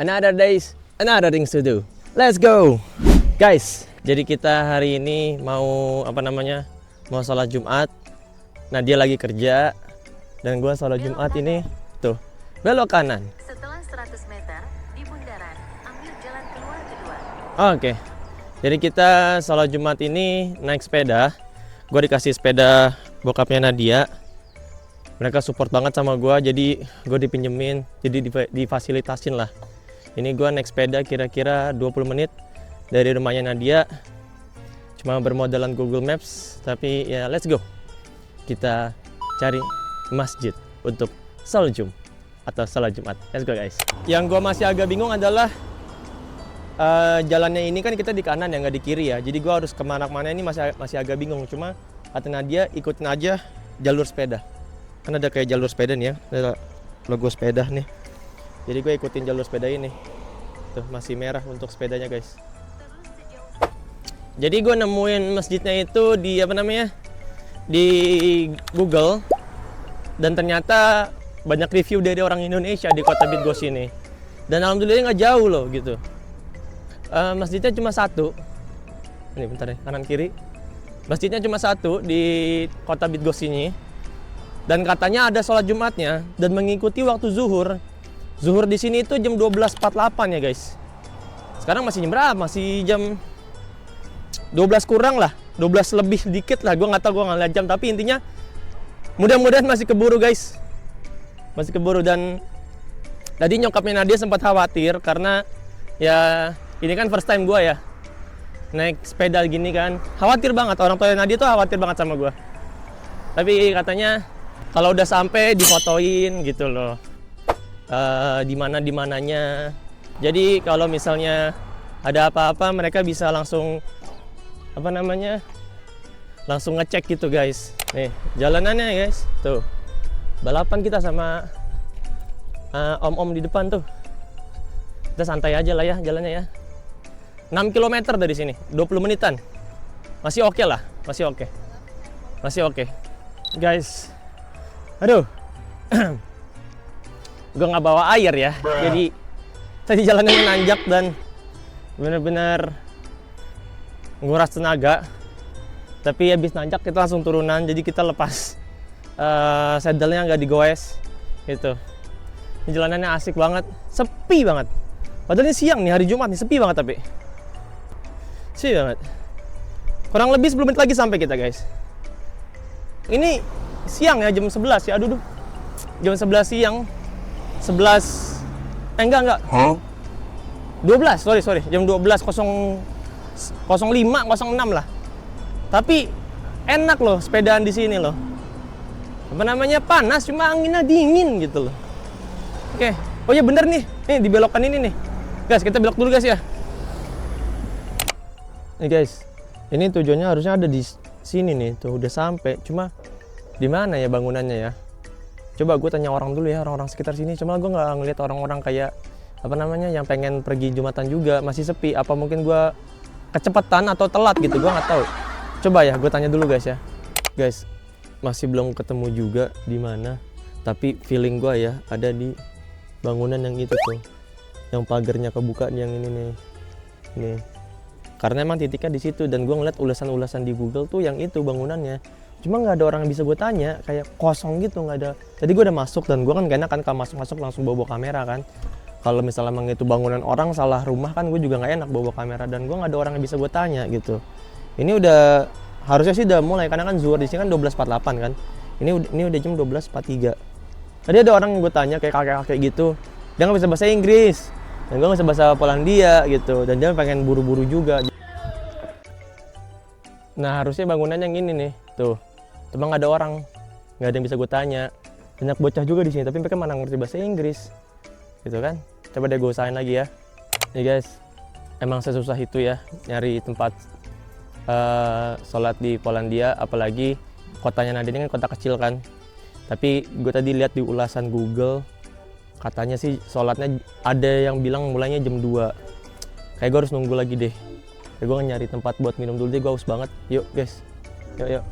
Another days, another things to do. Let's go, guys. Jadi kita hari ini mau mau sholat Jumat. Nah dia lagi kerja dan gua sholat Jumat ini tuh belok kanan. Setelah 100 meter di bundaran, ambil jalan keluar kedua. Oke. Jadi kita sholat Jumat ini naik sepeda. Gua dikasih sepeda bokapnya Nadia. Mereka support banget sama gua, jadi gue dipinjemin, jadi difasilitasin lah. Ini gue naik sepeda kira-kira 20 menit dari rumahnya Nadia. Cuma bermodalan Google Maps, tapi ya let's go. Kita cari masjid untuk sholat atau sholat Jumat. Let's go guys. Yang gue masih agak bingung adalah jalannya ini kan kita di kanan ya, nggak di kiri ya. Jadi gue harus kemana-mana ini masih agak bingung. Cuma kata Nadia ikutin aja jalur sepeda. Kan ada kayak jalur sepeda nih ya, ada logo sepeda nih. Jadi gue ikutin jalur sepeda ini. Tuh masih merah untuk sepedanya guys. Jadi gue nemuin masjidnya itu di di Google. Dan ternyata banyak review dari orang Indonesia di kota Bydgoszcz ini. Dan alhamdulillah nggak jauh loh gitu. Masjidnya cuma satu. Ini bentar ya, kanan kiri. Masjidnya cuma satu di kota Bydgoszcz ini. Dan katanya ada sholat Jumatnya dan mengikuti waktu zuhur. Zuhur di sini itu jam 12.48 ya guys. Sekarang masih jam berapa? Masih jam 12 kurang lah, 12 lebih sedikit lah. Gue nggak tahu, gue nggak lihat jam. Tapi intinya mudah-mudahan masih keburu guys. Masih keburu. Dan tadi nyokapnya Nadia sempat khawatir karena ya ini kan first time gue ya naik sepeda gini kan. Khawatir banget, orang tua Nadia tuh khawatir banget sama gue. Tapi katanya kalau udah sampai difotoin gitu loh, di mananya. Jadi kalau misalnya ada apa-apa mereka bisa langsung langsung ngecek gitu guys. Nih jalanannya guys, tuh balapan kita sama om-om di depan tuh. Kita santai aja lah ya jalannya ya. 6 km dari sini, 20 menitan. Masih oke lah, masih oke. Masih oke. Guys, aduh, gue nggak bawa air ya, jadi tadi jalannya menanjak dan benar-benar nguras tenaga. Tapi habis nanjak kita langsung turunan, jadi kita lepas saddle-nya nggak digoes gitu. Ini jalanannya asik banget, sepi banget. Padahal ini siang nih, hari Jumat nih, sepi banget tapi sepi banget. Kurang lebih 10 menit lagi sampai kita guys. Ini siang ya, jam 11 ya, aduh. Jam 11 siang. 11 enggak. Huh? 12, sorry. Jam 12.05, 06 lah. Tapi enak loh sepedaan di sini loh. Panas, cuma anginnya dingin gitu loh. Oke. Oh iya bener nih. Nih di belokan ini nih. Guys, kita belok dulu guys ya. Nih guys. Ini tujuannya harusnya ada di sini nih, tuh udah sampai. Cuma di mana ya bangunannya ya? Coba gue tanya orang dulu ya, orang-orang sekitar sini. Cuma gue nggak ngeliat orang-orang kayak yang pengen pergi Jumatan juga, masih sepi. Apa mungkin gue kecepatan atau telat gitu? Gue nggak tahu. Coba ya, gue tanya dulu guys ya. Guys, masih belum ketemu juga di mana. Tapi feeling gue ya ada di bangunan yang itu tuh, yang pagarnya kebuka yang ini nih. Nih. Karena emang titiknya di situ dan gue ngeliat ulasan-ulasan di Google tuh yang itu bangunannya. Cuma nggak ada orang yang bisa gue tanya, kayak kosong gitu, nggak ada. Tadi gue udah masuk dan gue kan gak enak kan kalau masuk langsung bawa kamera kan. Kalau misalnya emang itu bangunan orang, salah rumah kan gue juga nggak enak bawa kamera dan gue nggak ada orang yang bisa gue tanya gitu. Ini udah harusnya sih udah mulai karena kan zuhur di sini kan 12.48 kan. Ini udah jam 12.43. Tadi ada orang yang gue tanya kayak kakek-kakek gitu, dia nggak bisa bahasa Inggris dan gue nggak bisa bahasa Polandia gitu dan dia pengen buru-buru juga. Nah harusnya bangunan yang ini nih tuh. Cuma nggak ada orang, nggak ada yang bisa gue tanya. Banyak bocah juga di sini, tapi mereka mana ngerti bahasa Inggris, gitu kan? Coba deh gue usahain lagi ya. Nih guys, emang sesusah itu ya nyari tempat sholat di Polandia, apalagi kotanya Nadia ini kan kota kecil kan. Tapi gue tadi lihat di ulasan Google, katanya sih sholatnya ada yang bilang mulainya jam 2. Kayak gue harus nunggu lagi deh. Kayak gue nyari tempat buat minum dulu deh, gue haus banget. Yuk guys, yuk.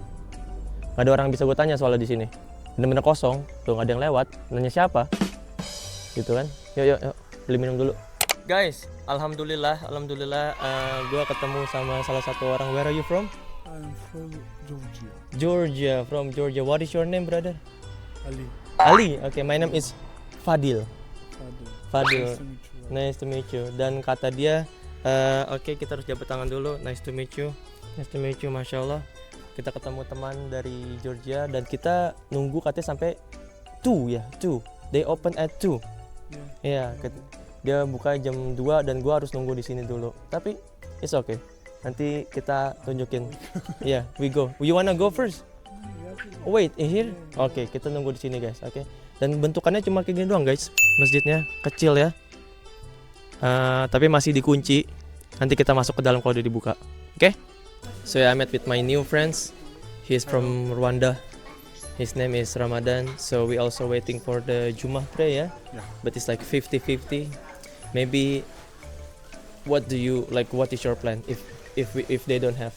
Gak ada orang yang bisa gue tanya soalnya di sini. Bener-bener kosong, tuh gak ada yang lewat. Nanya siapa? Gitu kan? Yuk, beli minum dulu. Guys, alhamdulillah, gue ketemu sama salah satu orang. Where are you from? I'm from Georgia. Georgia, from Georgia. What is your name, brother? Ali. Ali. Okay, my name is Fadil. Fadil. Fadil. Nice to meet you. Dan kata dia, oke, kita harus jabat tangan dulu. Nice to meet you. Nice to meet you, masya Allah. Kita ketemu teman dari Georgia dan kita nunggu katanya sampai 2 ya, 2. They open at 2. Iya, dia buka jam 2 dan gua harus nunggu di sini dulu. Tapi it's okay. Nanti kita tunjukin. Yeah, we go. You wanna go first? Wait, in here? Oke, kita nunggu di sini, guys. Oke. Dan bentukannya cuma kayak gini doang, guys. Masjidnya kecil ya. Tapi masih dikunci. Nanti kita masuk ke dalam kalau udah dibuka. Oke? So I met with my new friends. He's from Rwanda. His name is Ramadan. So we also waiting for the Jummah prayer. Yeah. But it's like 50-50. Maybe what do you like? What is your plan? If they don't have,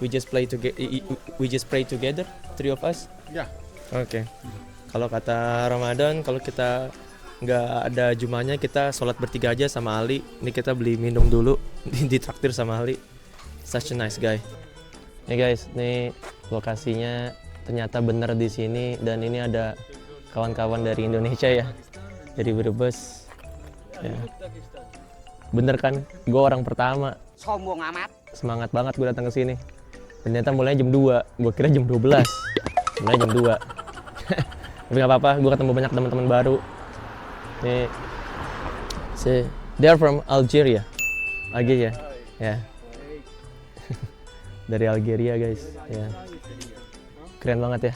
we just pray together, 3 of us. Yeah. Oke. Kalau kata Ramadan, kalau kita nggak ada Jumahnya, kita sholat bertiga aja sama Ali. Ini kita beli minum dulu, ditraktir sama Ali. Such a nice guy. Nih guys, nih lokasinya ternyata bener di sini dan ini ada kawan-kawan dari Indonesia ya, dari Brebes. Ya. Bener kan? Gue orang pertama. Sombong amat. Semangat banget gue datang ke sini. Ternyata mulainya jam 2. Gue kira jam 12. Mulai jam 2. Tapi nggak apa-apa, gue ketemu banyak teman-teman baru. Nih, they are from Algeria. Algeria, ya. Dari Algeria guys, ya. Keren banget ya.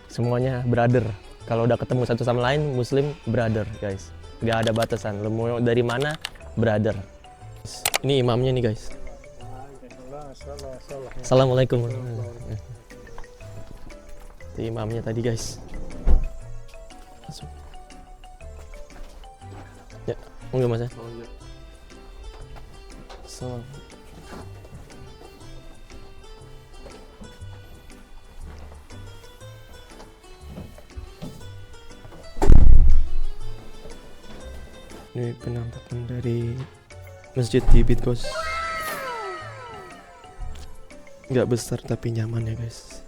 Semuanya brother. Kalau udah ketemu satu sama lain, Muslim brother guys. Gak ada batasan. Lu mau dari mana, brother. Ini imamnya nih guys. Assalamualaikum. Itu imamnya tadi guys. Masuk. Ya, enggak mas ya? Salam. Ini penampakan dari Masjid Tibit guys. Nggak besar tapi nyaman ya guys.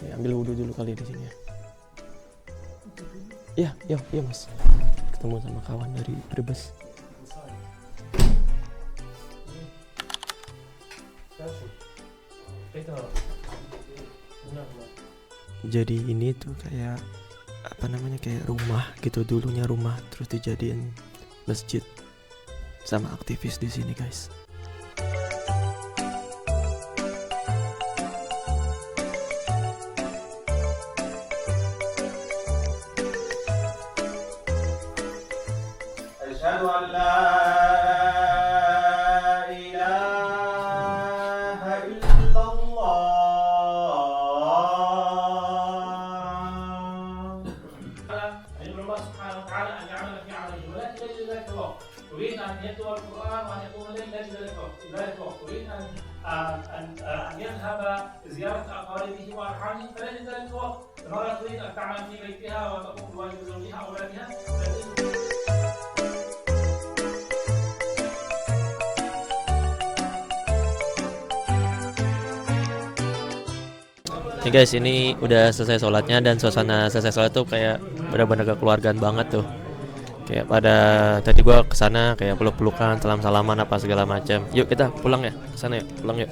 Ya, ambil wudhu dulu kali di sini ya. Ya mas. Ketemu sama kawan dari Brebes. Jadi ini tuh kayak apa namanya, kayak rumah gitu, dulunya rumah terus dijadiin masjid sama aktivis di sini guys. Asyhadu an la ilaha illallah. Allah Subhanahu wa ta'ala an ya'mala fi 'amalihi wa la tajid ذلك الوقت. أريد أن يتلو القرآن وأن يقوم الليل لا يجد ذلك الوقت. أريد أن يذهب زيارة أقاربه وأرحامه فلا يجد ذلك الوقت. المرأة تريد أن تعمل في بيتها وتقوم بواجب زوجها وأولادها. Nih guys, ini udah selesai sholatnya dan suasana selesai sholat tuh kayak benar-benar kekeluargaan banget tuh. Kayak pada tadi gua kesana kayak peluk-pelukan, salam-salaman apa segala macam. Yuk kita pulang ya, kesana yuk, pulang yuk.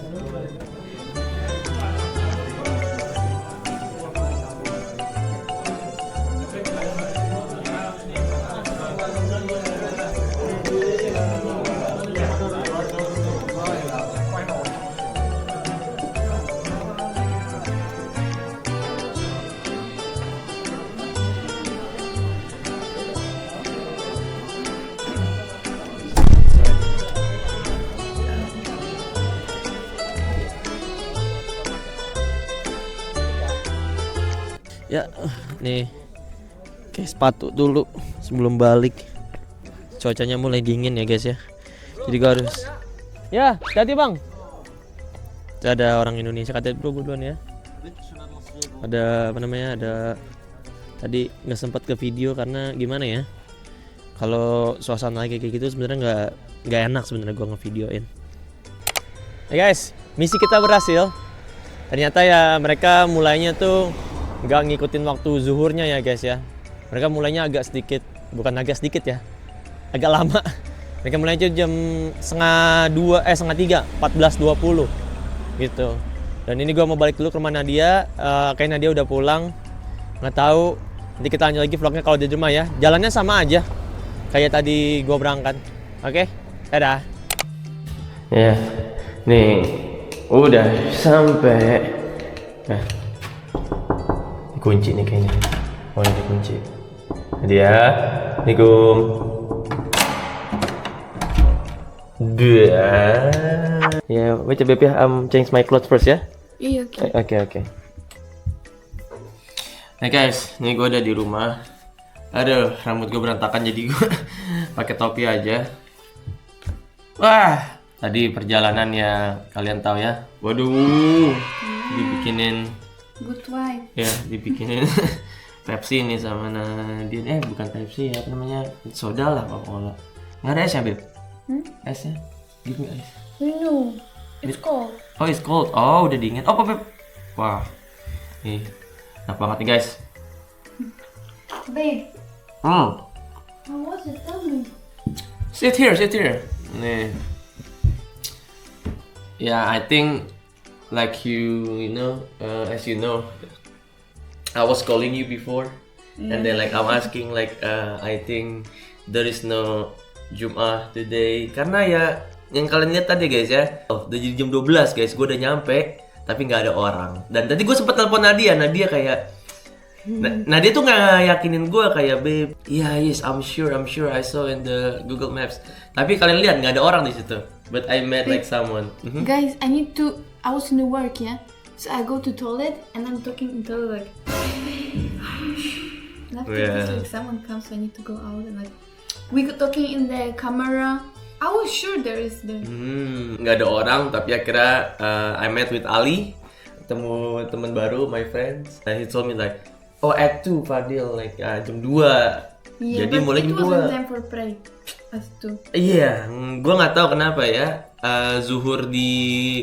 Ya, nih kayak sepatu dulu sebelum balik. Cuacanya mulai dingin ya guys ya. Jadi gue harus. Ya, hati bang. Ada orang Indonesia katanya, bro gue duluan ya. Ada apa namanya? Ada tadi nggak sempat ke video karena gimana ya? Kalau suasana kayak gitu sebenarnya nggak enak sebenarnya gue ngevideoin. Guys, misi kita berhasil. Ternyata ya mereka mulainya tuh nggak ngikutin waktu zuhurnya ya guys ya. Mereka mulainya agak sedikit, bukan agak sedikit ya, agak lama. Mereka mulainya jam setengah 3, 14.20 gitu. Dan ini gue mau balik dulu ke rumah Nadia. Kayak Nadia udah pulang, nggak tahu. Nanti kita lanjut lagi vlognya kalau di rumah ya. Jalannya sama aja kayak tadi gue berangkat. Oke, dadah. Ya, nih udah sampai. Nah, dikunci nih kayaknya. Oh ini dikunci. Nadia, Assalamualaikum. Ya, wait baby, change my clothes first ya. Iya, oke. Oke. Nah guys, ini gue udah di rumah. Aduh, rambut gue berantakan jadi gue pakai topi aja. Wah, tadi perjalanan ya kalian tahu ya. Waduh, dibikinin. Good wife. Ya, dibikinin Pepsi nih sama Nadine. Bukan Pepsi ya, apa namanya? Soda lah Coca-Cola. Nggak ada es ya, Beb? Esnya? Give me ice. No, it's cold. Oh, it's cold. Oh, udah dingin. Oh, Beb. Wah. Nih, enak banget nih, guys. Babe, Hmm. how was it? Tell me. Sit here. Nih. Yeah, I think like you know, as you know, I was calling you before, and then like I'm asking like I think there is no Jum'ah today karena ya yang kalian lihat tadi guys ya, udah jadi jam 12 guys, gue udah nyampe tapi nggak ada orang. Dan tadi gue sempet telepon Nadia kayak Nadia tuh nggak yakinin gue kayak babe, yeah yes I'm sure I saw in the Google Maps. Tapi kalian lihat nggak ada orang di situ. But I met like someone. Guys, I was in the work, yeah? So I go to toilet and I'm talking in toilet like after this, like someone comes, so I need to go out and like we were talking in the camera. I was sure there is there. Nggak ada orang, tapi akhirnya I met with Ali, ketemu teman baru, my friends. And he told me like, oh at 2 Fadil, like jam 2. Yeah, Jadi but mulai it jam 2. wasn't time for pray. As to. Iya, gue nggak tahu kenapa ya. Zuhur di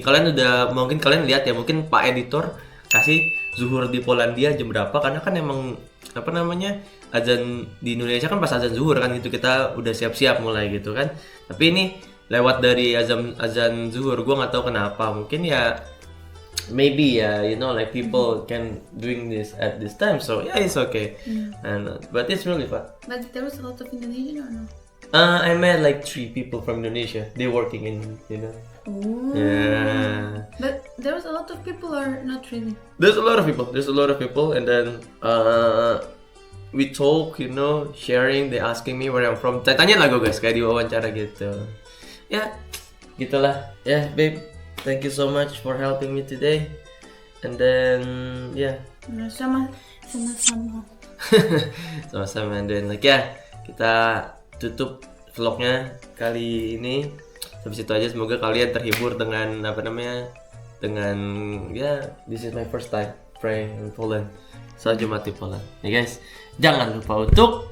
kalian udah mungkin kalian lihat ya, mungkin Pak Editor kasih zuhur di Polandia jam berapa, karena kan emang apa namanya azan di Indonesia kan pas azan zuhur kan gitu, kita udah siap-siap mulai gitu kan. Tapi ini lewat dari azan zuhur, gue nggak tahu kenapa, mungkin ya maybe ya you know like people can doing this at this time, so yeah it's okay. And but it's really fun. But there was a lot of Indonesian or no? I met like 3 people from Indonesia. They working in, you know. Oh. Yeah. But there was a lot of people or not really? There's a lot of people, and then we talk, you know, sharing. They asking me where I'm from. Tanya lah gue guys, kayak di wawancara gitu. Ya, gitulah. Ya, babe. Thank you so much for helping me today. And then, yeah. Sama-sama. Sama-sama. And then, like ya, kita tutup vlognya kali ini. Habis itu aja, semoga kalian terhibur dengan apa namanya, dengan ya this is my first time praying in Poland, salat Jumat di Poland ya guys. Jangan lupa untuk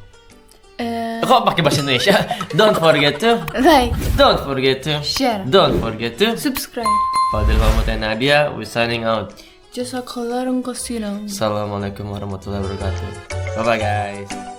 kok pakai bahasa Indonesia. Don't forget to Like, don't forget to share, don't forget to subscribe. Fadil Mahmud and Nadia, we signing out. Jazakallah khairan. Assalamualaikum warahmatullahi wabarakatuh. Bye bye guys.